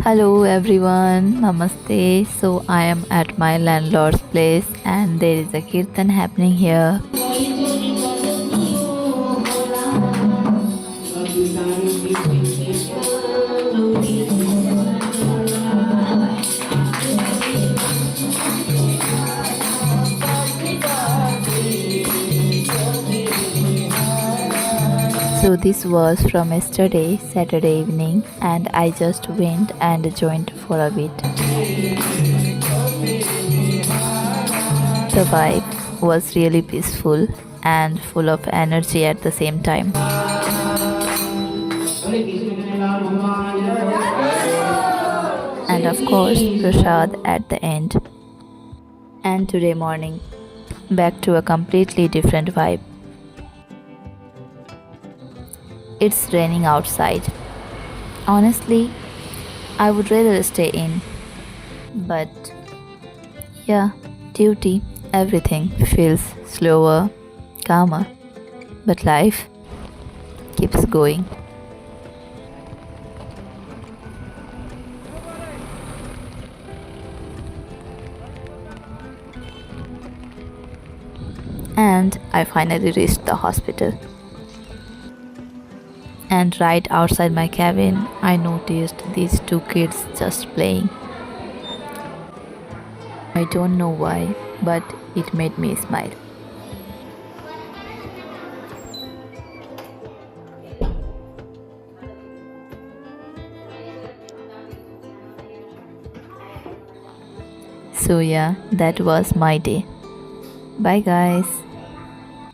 Hello everyone, Namaste. So I am at my landlord's place and there is a Kirtan happening here. So this was from yesterday, Saturday evening, and I just went and joined for a bit. The vibe was really peaceful and full of energy at the same time. And of course, prasad at the end. And today morning, back to a completely different vibe. It's raining outside. Honestly, I would rather stay in. But yeah, duty, everything feels slower, calmer. But life keeps going. And I finally reached the hospital. And right outside my cabin, I noticed these two kids just playing. I don't know why, but it made me smile. So, yeah, that was my day. Bye, guys.